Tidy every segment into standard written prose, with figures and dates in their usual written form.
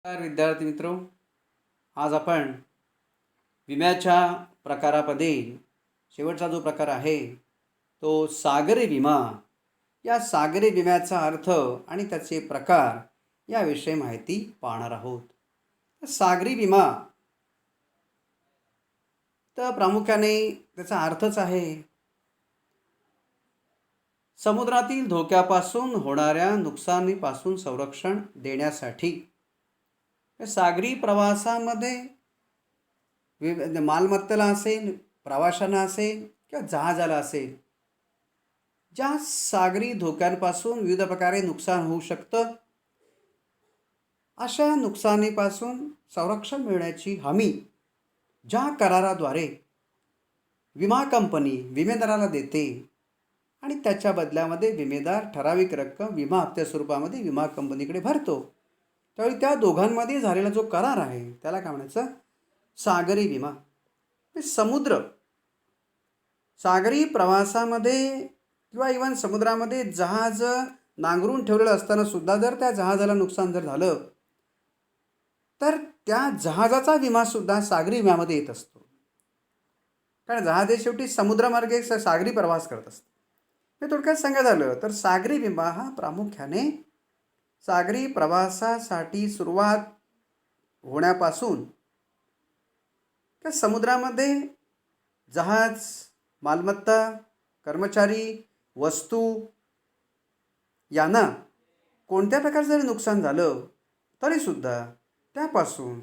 नमस्कार विद्यार्थी मित्रो. आज आपण विम्याच्या प्रकारामध्ये शेवटचा जो प्रकार आहे तो सागरी विमा. या सागरी विम्याचा अर्थ आणि त्याचे प्रकार याविषयी माहिती पाहणार आहोत. सागरी विमा तर प्रामुख्याने त्याचा अर्थच आहे समुद्रातील धोक्यापासून होणाऱ्या नुकसानीपासून संरक्षण देण्यासाठी. सागरी प्रवासामध्ये मालमत्तेला असेल, प्रवाशांना असेल किंवा जहाजाला असेल, ज्या सागरी धोक्यांपासून विविध प्रकारे नुकसान होऊ शकतं, अशा नुकसानीपासून संरक्षण मिळण्याची हमी ज्या कराराद्वारे विमा कंपनी विमेदाराला देते आणि त्याच्या बदल्यामध्ये विमेदार ठराविक रक्कम विमा हप्त्या स्वरूपामध्ये विमा कंपनीकडे भरतो, त्यावेळी त्या दोघांमध्ये झालेला जो करार आहे त्याला काय म्हणायचं? सागरी विमा. सागरी प्रवासामध्ये किंवा इव्हन समुद्रामध्ये जहाज नांगरून ठेवलेलं असताना सुद्धा जर त्या जहाजाला नुकसान जर झालं तर त्या जहाजाचा विमासुद्धा सागरी विम्यामध्ये येत असतो. कारण जहाज शेवटी समुद्रमार्गे सागरी प्रवास करत असतं. हे थोडक्यात सांगायचं झालं तर सागरी विमा हा प्रामुख्याने सागरी प्रवासासाठी सुरुवात होण्यापासून त्या समुद्रामध्ये जहाज, मालमत्ता, कर्मचारी, वस्तू यांना कोणत्या प्रकारचं जरी नुकसान झालं तरीसुद्धा त्यापासून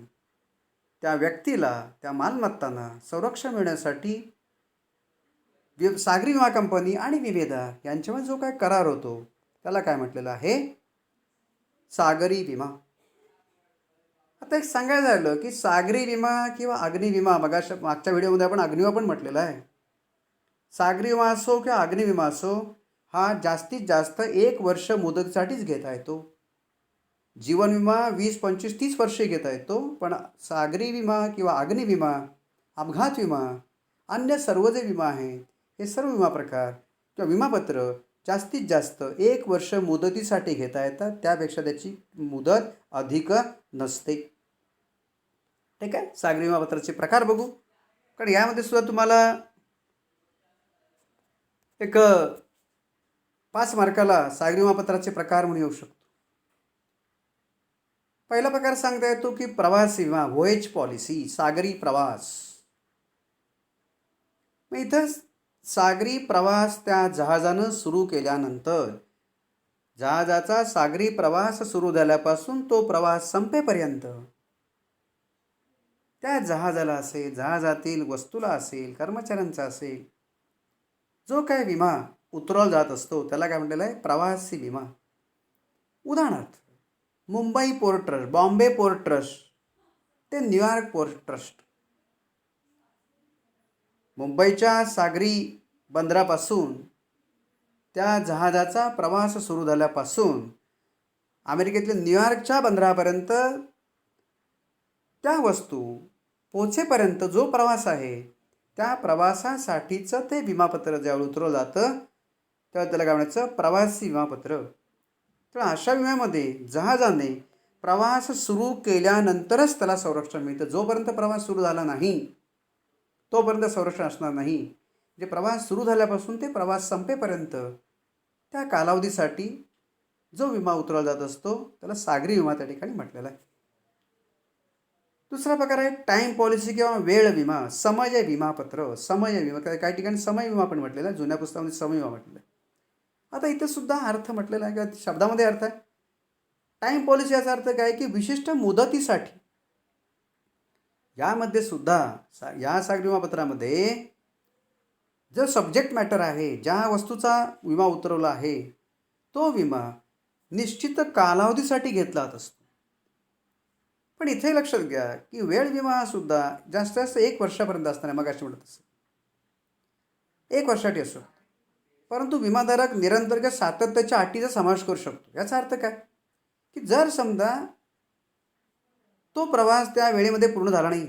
त्या व्यक्तीला, त्या मालमत्तांना संरक्षण मिळण्यासाठी सागरी विमा कंपनी आणि विमेदार यांच्यामध्ये जो काय करार होतो त्याला काय म्हटलेलं आहे? सागरी विमा. आता एक सांगायचं झालं की सागरी विमा किंवा अग्निविमा, मागच्या व्हिडिओमध्ये आपण अग्निविमा पण म्हटलेला आहे. सागरी विमा असो किंवा अग्निविमा असो, हा जास्तीत जास्त 1 वर्ष मुदतीसाठीच घेता येतो. जीवन विमा 20, 25, 30 वर्षे घेता येतो. पण सागरी विमा किंवा अग्निविमा, अपघात विमा, अन्य सर्व जे विमा आहेत हे सर्व विमा प्रकार किंवा विमापत्र जास्तीत जास्त 1 वर्ष मुदतीसाठी घेता येतात. त्यापेक्षा त्याची मुदत अधिक नसते. ठीक आहे. सागरी विमापत्राचे प्रकार बघू. कारण यामध्ये सुद्धा तुम्हाला एक 5 मार्काला सागरी विमापत्राचे प्रकार म्हणून येऊ शकतो. पहिला प्रकार सांगता येतो की प्रवास विमा, व्होएज पॉलिसी, सागरी प्रवास. मग इथं सागरी प्रवास त्या जहाजानं सुरू केल्यानंतर जहाजाचा सागरी प्रवास सुरू झाल्यापासून तो प्रवास संपेपर्यंत त्या जहाजाला असेल, जहाजातील वस्तूला असेल, कर्मचाऱ्यांचा असेल, जो काय विमा उतरवला जात असतो त्याला काय म्हटलेलं आहे? प्रवासी विमा. उदाहरणार्थ Mumbai port trust, Bombay port trust ते न्यूयॉर्क पोर्ट ट्रस्ट. मुंबईच्या सागरी बंदरापासून त्या जहाजाचा प्रवास सुरू झाल्यापासून अमेरिकेतल्या न्यूयॉर्कच्या बंदरापर्यंत त्या वस्तू पोचेपर्यंत जो प्रवास आहे त्या प्रवासासाठीचं ते विमापत्र ज्यावेळी उतरवलं जातं तेव्हा त्याला काय म्हणायचं? प्रवासी विमापत्र. तर अशा विम्यामध्ये जहाजाने प्रवास सुरू केल्यानंतरच त्याला संरक्षण मिळतं. जोपर्यंत प्रवास सुरू झाला नाही तोपर्यंत संरक्षण असणार नाही. म्हणजे प्रवास सुरू झाल्यापासून ते प्रवास संपेपर्यंत त्या कालावधीसाठी जो विमा उतरवला जात असतो त्याला सागरी विमा त्या ठिकाणी म्हटलेला आहे. दुसरा प्रकार आहे टाईम पॉलिसी किंवा वेळ विमा, समय विमापत्र. समय विमा, काही ठिकाणी समय विमा पण म्हटलेला आहे, जुन्या पुस्तकामध्ये समय विमा म्हटलेला आहे. आता इथं सुद्धा अर्थ म्हटलेला आहे किंवा शब्दामध्ये अर्थ आहे. टाईम पॉलिसी याचा अर्थ काय की विशिष्ट मुदतीसाठी. यामध्ये सुद्धा या सागरी विमापत्रामध्ये जो सब्जेक्ट मॅटर आहे, ज्या वस्तूचा विमा उतरवला आहे तो विमा निश्चित कालावधीसाठी घेतला जात असतो. पण इथे लक्षात घ्या की वेळ विमा हा सुद्धा जास्तीत जास्त 1 वर्षापर्यंत असणार आहे. मग अशी म्हणत असं 1 वर्षासाठी असतो. परंतु विमाधारक निरंतर सातत्याच्या अटीचा समावेश करू शकतो. याचा अर्थ काय की जर समजा तो प्रवास त्या वेळेमध्ये पूर्ण झाला नाही,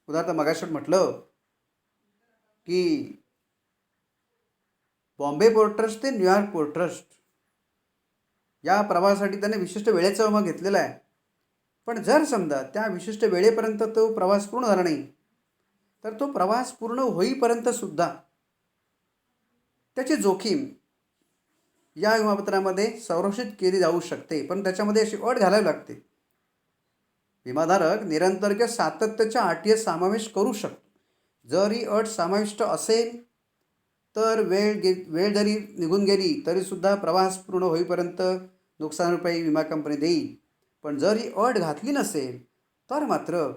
उदाहरणार्थ मगाशी म्हटलं की बॉम्बे पोर्ट ट्रस्ट ते न्यूयॉर्क पोर्ट ट्रस्ट या प्रवासासाठी त्याने विशिष्ट वेळेचा विमा घेतलेला आहे. पण जर समजा त्या विशिष्ट वेळेपर्यंत तो प्रवास पूर्ण झाला नाही, तर तो प्रवास पूर्ण होईपर्यंत सुद्धा त्याची जोखीम या विमापत्रामध्ये संरक्षित केली जाऊ शकते. पण त्याच्यामध्ये अशी अट घालावी लागते. विमाधारक निरंतर किंवा सातत्याच्या अटी समावेश करू शकतो. जर ही अट समाविष्ट असेल तर वेळ जरी निघून गेली तरीसुद्धा प्रवास पूर्ण होईपर्यंत नुकसान भरपाई विमा कंपनी देईल. पण जर ही अट घातली नसेल तर मात्र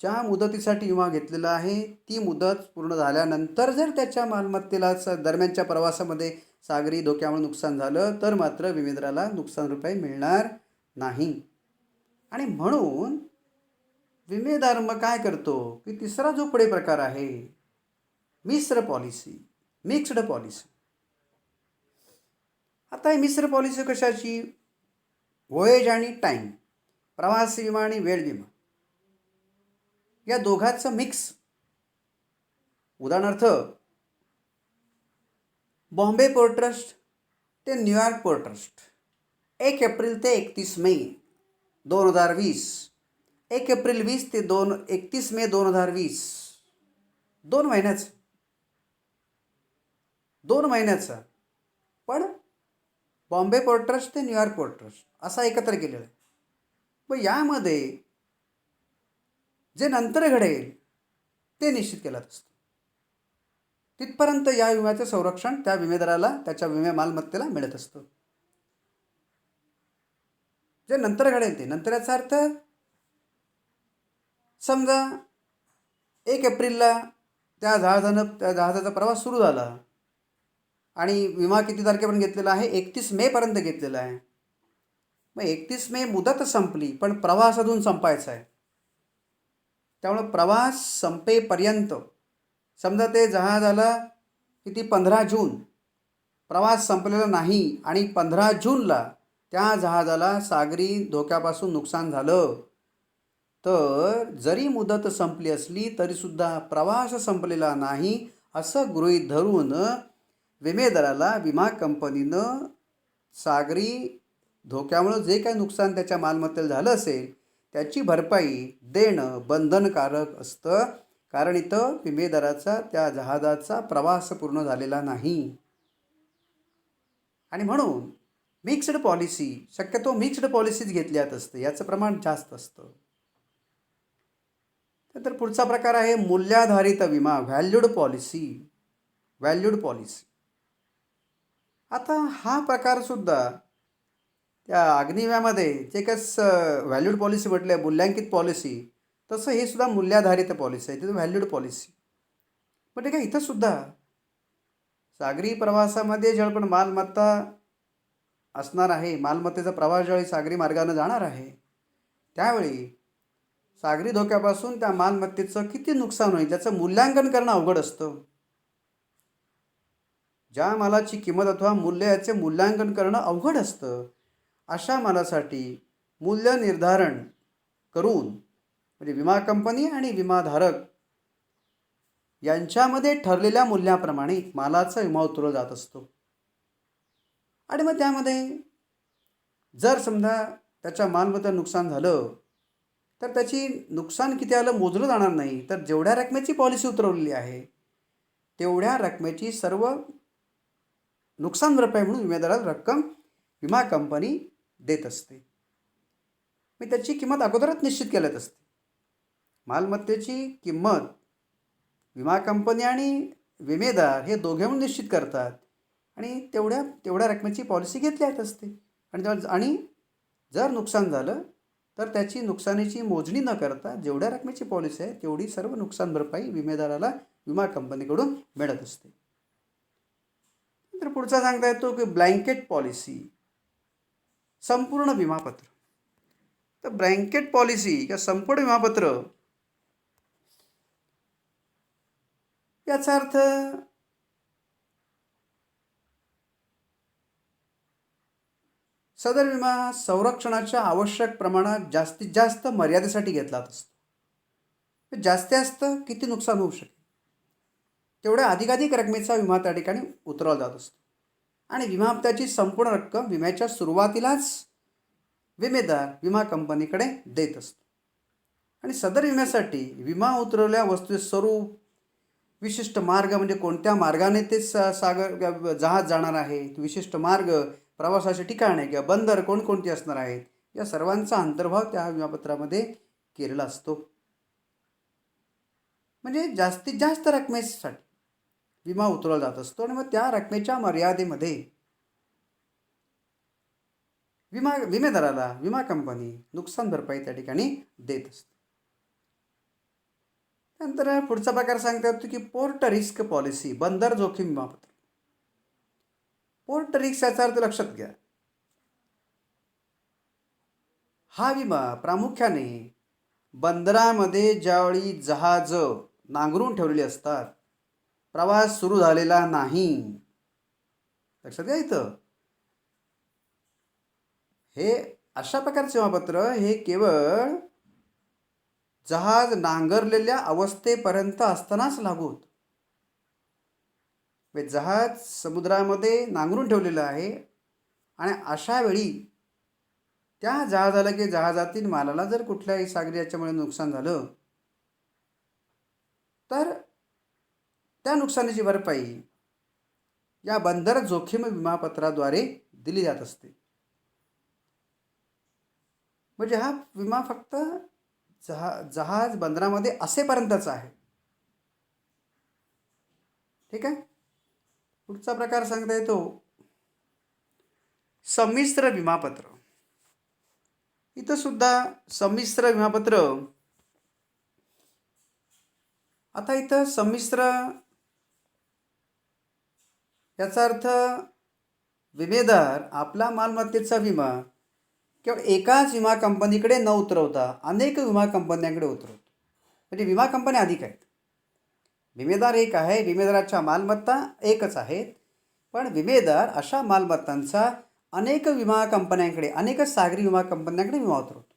ज्या मुदतीसाठी विमा घेतलेला आहे ती मुदत पूर्ण झाल्यानंतर जर त्याच्या मालमत्तेला दरम्यानच्या प्रवासामध्ये सागरी धोक्यामुळे नुकसान झालं तर मात्र विमेदाराला नुकसान भरपाई मिळणार नाही. आणि म्हणून विमेदार मग काय करतो की तिसरा जो पुढे प्रकार आहे मिश्र पॉलिसी, मिक्स्ड पॉलिसी. आता ही मिश्र पॉलिसी कशाची? वोएज आणि टाईम, प्रवास विमा आणि वेळ विमा या दोघांचं मिक्स. उदाहरणार्थ बॉम्बे पोर्ट ट्रस्ट ते न्यूयॉर्क पोर्ट ट्रस्ट 1 एप्रिल ते 31 मे 2020, 1 एप्रिल 20 ते 31 मे 2020, 2 महिन्याचं 2 महिन्याचा. पण बॉम्बे पोर्ट ट्रस्ट ते न्यूयॉर्क पोर्ट ट्रस्ट असा एकत्र केलेला आहे. मग यामध्ये जे नंतर घडेल ते निश्चित केलं असतं. तिथपर्यंत या विम्याचं संरक्षण त्या विमेदाराला त्याच्या विमा मालमत्तेला मिळत असतं. जे नंतर घडेल ते नंतर, याचा अर्थ समजा 1 एप्रिलला त्या जहाजाचा प्रवास सुरू झाला आणि विमा किती तारखेपर्यंत घेतलेला आहे? 31 मे घेतलेला आहे. मग 31 मे मुदत संपली पण प्रवास अजून संपायचा आहे. त्यामुळं प्रवास संपेपर्यंत समजा ते जहाजाला किती 15 जून प्रवास संपलेला नाही आणि 15 जूनला त्या जहाजाला सागरी धोक्यापासून नुकसान झालं तर जरी मुदत संपली असली तरीसुद्धा प्रवास संपलेला नाही असं गृहीत धरून विमेदाराला विमा कंपनीनं सागरी धोक्यामुळं जे काही नुकसान त्याच्या मालमत्तेला झालं असेल त्याची भरपाई देणं बंधनकारक असतं. कारण इथं विमेदाराचा त्या जहाजाचा प्रवास पूर्ण झालेला नाही. आणि म्हणून मिक्स्ड पॉलिसी, शक्यतो मिक्स्ड पॉलिसीज घेतली जात असते, याचं प्रमाण जास्त असतं. तर पुढचा प्रकार आहे मूल्याधारित विमा, व्हॅल्यूड पॉलिसी. व्हॅल्यूड पॉलिसी आता हा प्रकारसुद्धा त्या अग्निविम्यामध्ये जे काय व्हॅल्यूड पॉलिसी म्हटलं मूल्यांकित पॉलिसी, तसं हे सुद्धा मूल्याधारित पॉलिसी आहे, तिथं व्हॅल्यूड पॉलिसी. पण ठीक आहे, इथंसुद्धा सागरी प्रवासामध्ये ज्यावेळी पण मालमत्ता असणार आहे, मालमत्तेचा प्रवास ज्यावेळी सागरी मार्गाने जाणार आहे त्यावेळी सागरी धोक्यापासून त्या मालमत्तेचं किती नुकसान होईल त्याचं मूल्यांकन करणं अवघड असतं. ज्या मालाची किंमत अथवा मूल्य याचे मूल्यांकन करणं अवघड असतं अशा मालासाठी मूल्य निर्धारण करून म्हणजे विमा कंपनी आणि विमाधारक यांच्यामध्ये ठरलेल्या मूल्याप्रमाणे मालाचा विमा उतरवला जात असतो. आणि मग त्यामध्ये जर समजा त्याच्या मालमत्तेत नुकसान झालं तर त्याची नुकसान किती आलं मोजलं जाणार नाही, तर जेवढ्या रकमेची पॉलिसी उतरवलेली आहे तेवढ्या रकमेची सर्व नुकसान भरपाई म्हणून विमेदाराला रक्कम विमा कंपनी देत असते. मी त्याची किंमत अगोदरच निश्चित केल्यात असते. मालमत्तेची किंमत विमा कंपनी आणि विमेदार हे दोघे म्हणून निश्चित करतात आणि तेवढ्या रकमेची पॉलिसी घेतली जात असते. आणि जर नुकसान झालं तर त्याची नुकसानीची मोजणी न करता जेवढ्या रकमेची पॉलिसी आहे तेवढी सर्व नुकसान भरपाई विमेदाराला विमा कंपनीकडून मिळत असते. तर पुढचा सांगता येतो की ब्लँकेट पॉलिसी, संपूर्ण विमापत्र. तर ब्लँकेट पॉलिसी किंवा संपूर्ण विमापत्र याचा अर्थ सदर विमा संरक्षणाच्या आवश्यक प्रमाणात जास्तीत जास्त मर्यादेसाठी घेतला असतो. जास्तीत जास्त किती नुकसान होऊ शकेल तेवढ्या अधिकाधिक रकमेचा विमा त्या ठिकाणी उतरवला जात असतो. आणि विमा हप्त्याची संपूर्ण रक्कम विम्याच्या सुरुवातीलाच विमेदार विमा कंपनीकडे देत असतो. आणि सदर विम्यासाठी विमा उतरवल्या वस्तूचे स्वरूप, विशिष्ट मार्ग म्हणजे कोणत्या मार्गाने ते जहाज जाणार आहे, विशिष्ट मार्ग, प्रवासाचे ठिकाणे किंवा बंदर कोणकोणती असणार आहेत, या सर्वांचा अंतर्भाव त्या विमापत्रामध्ये केलेला असतो. म्हणजे जास्तीत जास्त रकमेसाठी विमा उतरवला जात असतो आणि मग त्या रकमेच्या मर्यादेमध्ये विमेदाराला विमा कंपनी नुकसान भरपाई त्या ठिकाणी देत असते. नंतर पुढचा प्रकार सांगता येतो की पोर्ट रिस्क पॉलिसी, बंदर जोखीम विमापत्र. पोर्ट रिस्क याचा अर्थ लक्षात घ्या. हा विमा प्रामुख्याने बंदरामध्ये ज्यावेळी जहाज नांगरून ठेवलेली असतात, प्रवास सुरू झालेला नाही, लक्षात घ्या इथं, हे अशा प्रकारचे विमापत्र हे केवळ जहाज नांगरलेल्या अवस्थेपर्यंत असतानाच लागू होतं. जहाज समुद्रामध्ये नांगरून ठेवलेलं आहे आणि अशा वेळी त्या जहाजाला की जहाजातील मालाला जर कुठल्याही सागरी याच्यामुळे नुकसान झालं तर त्या नुकसानीची भरपाई या बंदर जोखीम विमापत्राद्वारे दिली जात असते. म्हणजे हा विमा फक्त जहाज बंदरामध्ये असेपर्यंतच आहे. ठीक आहे. पुढचा प्रकार सांगता येतो संमिश्र विमापत्र. इथं सुद्धा संमिश्र विमापत्र. आता इथं संमिश्र याचा अर्थ विमेदार आपला मालमत्तेचा विमा केवळ एकाच विमा कंपनीकडे न उतरवता अनेक विमा कंपन्यांकडे उतरवतो. म्हणजे विमा कंपन्या अधिक आहेत, विमेदार एक आहे, विमेदाराच्या मालमत्ता एकच आहेत, पण विमेदार अशा मालमत्तांचा अनेक विमा कंपन्यांकडे, अनेक सागरी विमा कंपन्यांकडे विमा उतरवतो.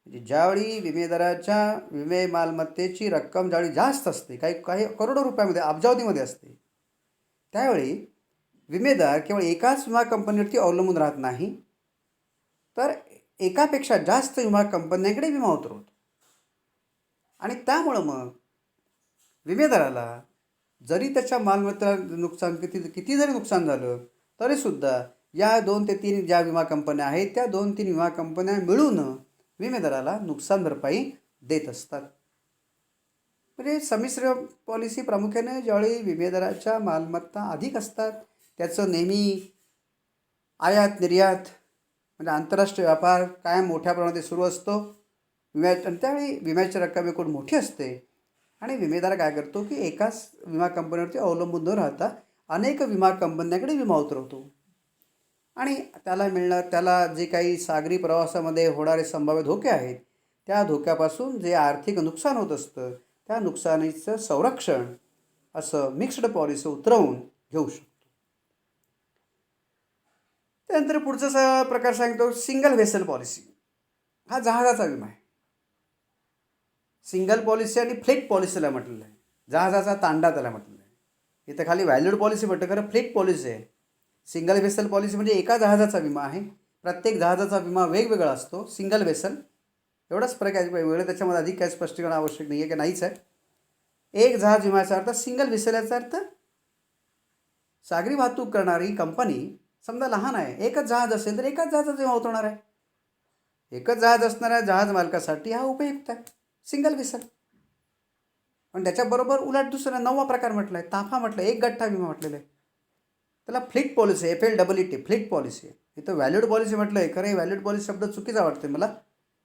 म्हणजे ज्यावेळी विमेदाराच्या विमे मालमत्तेची रक्कम ज्यावेळी जास्त असते, काही काही करोडो रुपयामध्ये, अब्जावधीमध्ये असते, त्यावेळी विमेदार केवळ एकाच विमा कंपनीवरती अवलंबून राहत नाही, तर एकापेक्षा जास्त विमा कंपन्यांकडे विमा उतरवतो. आणि त्यामुळं मग विमेदाराला जरी त्याच्या मालमत्ता नुकसान किती जरी नुकसान झालं तरीसुद्धा या 2 ते 3 ज्या विमा कंपन्या आहेत त्या 2-3 विमा कंपन्या मिळून विमेदाराला नुकसान भरपाई देत असतात. म्हणजे संमिश्र पॉलिसी प्रामुख्याने ज्यावेळी विमेदाराच्या मालमत्ता अधिक असतात, त्याचं नेहमी आयात निर्यात म्हणजे आंतरराष्ट्रीय व्यापार कायम मोठ्या प्रमाणात सुरू असतो, आणि त्यावेळी विम्याची रक्कम एकूण मोठी असते आणि विमेदार काय करतो की एकाच विमा कंपनीवरती अवलंबून न राहता अनेक विमा कंपन्यांकडे विमा उतरवतो. आणि त्याला जे काही सागरी प्रवासामध्ये होणारे संभाव्य धोके आहेत त्या धोक्यापासून जे आर्थिक नुकसान होत असतं त्या नुकसानीचं संरक्षण असं मिक्स्ड पॉलिसी उतरवून घेऊ शकतो. त्यानंतर पुढचा प्रकार सांगतो सिंगल व्हेसल पॉलिसी. हा जहाजाचा विमा आहे. सिंगल पॉलिसी आणि फ्लीट पॉलिसीला म्हटलेलं आहे, जहाजाचा तांडा त्याला म्हटलेलं आहे. इथं खाली व्हॅल्यूड पॉलिसी म्हटलं, खरं फ्लीट पॉलिसी आहे. सिंगल व्हेसल पॉलिसी म्हणजे एका जहाजाचा विमा आहे. प्रत्येक जहाजाचा विमा वेगवेगळा असतो. सिंगल व्हेसल एवढाच फरक आहे, वेगळं त्याच्यामध्ये अधिक काही स्पष्टीकरण आवश्यक नाही आहे की नाहीच आहे. एक जहाज विम्याचा अर्थ सिंगल व्हेसल याचा अर्थ सागरी वाहतूक करणारी कंपनी समजा लहान आहे, एकच जहाज असेल तर एकाच जहाजाचा विमा उतरवणार आहे. एकच जहाज असणाऱ्या जहाज मालकासाठी हा उपयुक्त आहे सिंगल व्हेसल. पण त्याच्याबरोबर उलट दुसरा 9वा प्रकार म्हटलं आहे, ताफा म्हटलं, एक गठ्ठा विमा म्हटलेलं आहे, त्याला fleet policy, FLEET fleet policy आहे. इथं व्हॅल्यूड पॉलिसी म्हटलं आहे, खरं व्हॅल्यूड पॉलिसी शब्द चुकीचा वाटते मला.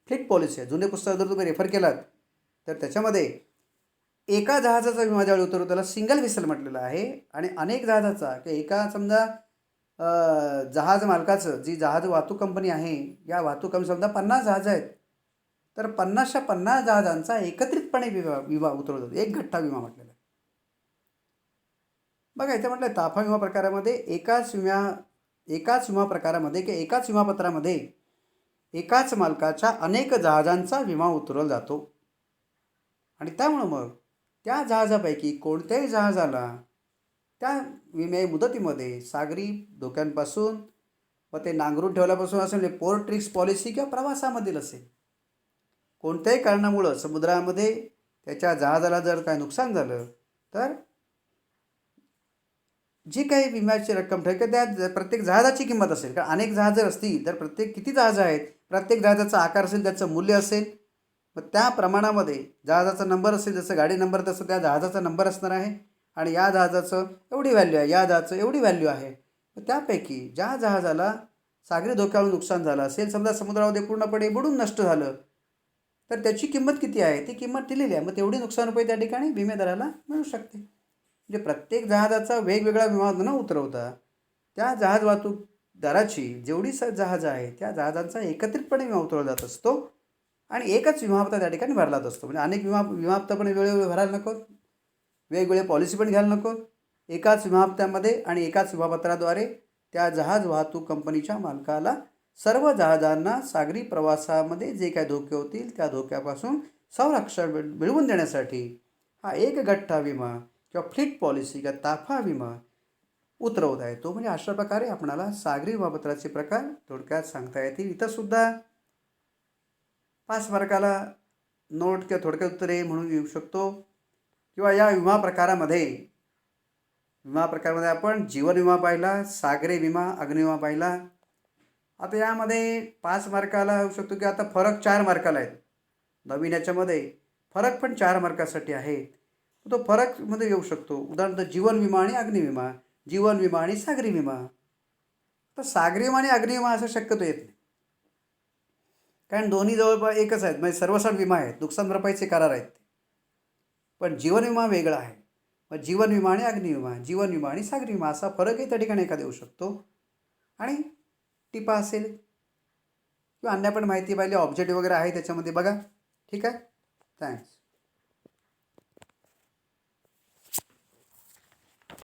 फ्लीट पॉलिसी आहे. जुने पुस्तक जर तुम्ही रेफर केलात तर त्याच्यामध्ये एका जहाजाचा विमा ज्यावेळी उतरवतो त्याला सिंगल व्हेसल म्हटलेलं आहे, आणि अनेक जहाजाचा की एका समजा जहाज मालकाचं जी जहाज वाहतूक कंपनी आहे, या वाहतूक कंपनी समजा 50 जहाज आहेत तर 50च्या 50 जहाजांचा एकत्रितपणे विमा उतरवतो, एक गठ्ठा विमा म्हटलेला आहे. बघा इथे म्हटलं ताफा विमा प्रकारामध्ये एकाच विमा प्रकारामध्ये की एकाच विमापत्रामध्ये एकाच मालकाच्या अनेक जहाजांचा विमा उतरवला जातो. आणि त्यामुळं मग त्या जहाजापैकी कोणत्याही जहाजाला त्या विमे मुदतीमध्ये सागरी धोक्यांपासून मग ते नांगरून ठेवल्यापासून असेल म्हणजे पोर्ट रिस्क पॉलिसी किंवा प्रवासामधील असेल. कोणत्याही कारणामुळं समुद्रामध्ये त्याच्या जहाजाला जर काय नुकसान झालं तर जी काही विम्याची रक्कम ठरते त्या प्रत्येक जहाजाची किंमत असेल. कारण अनेक जहाजं असतील तर प्रत्येक किती जहाजं आहेत, प्रत्येक जहाजाचा आकार असेल, त्याचं मूल्य असेल. मग त्या प्रमाणामध्ये जहाजाचा नंबर असेल, जसं गाडी नंबर तसं त्या जहाजाचा नंबर असणार आहे. आणि या जहाजाचं एवढी व्हॅल्यू आहे, या जहाजाचं एवढी व्हॅल्यू आहे. तर त्यापैकी ज्या जहाजाला सागरी धोक्यामुळे नुकसान झालं असेल, समजा समुद्रामध्ये पूर्णपणे बुडून नष्ट झालं, तर त्याची किंमत किती आहे ती किंमत दिलेली आहे. मग तेवढी नुकसान रुपये त्या ठिकाणी विमेदाराला मिळू शकते. म्हणजे प्रत्येक जहाजाचा वेगवेगळा विमा न उतरवता त्या जहाज वाहतूकदाराची जेवढी जहाज आहे त्या जहाजांचा एकत्रितपणे विमा उतरवला जात असतो. आणि एकच विमा हप्ता त्या ठिकाणी भरला जात असतो. म्हणजे अनेक विमा हप्ता पण वेळोवेळी भरायला नको, वेगवेगळे पॉलिसी पण घ्यायला नको. एकाच विमा हप्त्यामध्ये आणि एकाच विमापत्राद्वारे त्या जहाज वाहतूक कंपनीच्या मालकाला सर्व जहाजांना सागरी प्रवासामध्ये जे काही धोके होतील त्या धोक्यापासून संरक्षण मिळवून देण्यासाठी हा एक गठ्ठा विमा किंवा फ्लीट पॉलिसी किंवा ताफा विमा उतरवता येतो. म्हणजे अशा प्रकारे आपणाला सागरी विमापत्राचे प्रकार थोडक्यात सांगता येतील. इथंसुद्धा 5 मार्काला नोट किंवा थोडक्यात उत्तरे म्हणून येऊ शकतो. किंवा या विमा प्रकारामध्ये आपण जीवन विमा पाहिला, सागरी विमा, अग्निविमा पाहिला. आता यामध्ये 5 मार्काला होऊ शकतो की आता फरक 4 मार्काला आहेत. नवीन याच्यामध्ये फरक पण 4 मार्कासाठी आहे. तो फरकमध्ये येऊ शकतो. उदाहरणार्थ जीवन विमा आणि अग्निविमा, जीवन विमा आणि सागरी विमा. तर सागरी विमा आणि अग्निविमा असं शक्यतो येत नाही. कारण दोन्ही जवळपास एकच आहेत, म्हणजे सर्वसाधारण विमा आहेत, नुकसान भरपाईचे करार आहेत. पण जीवन विमा वेगळा आहे. मग जीवन विमा आणि अग्निविमा, जीवन विमा आणि सागरी विमा असा फरकही त्या ठिकाणी एखादा येऊ शकतो. आणि टिपा असेल किंवा अन्य पण माहिती पाहिली, ऑब्जेक्टिव्ह वगैरे आहे त्याच्यामध्ये बघा. ठीक आहे, थँक्स.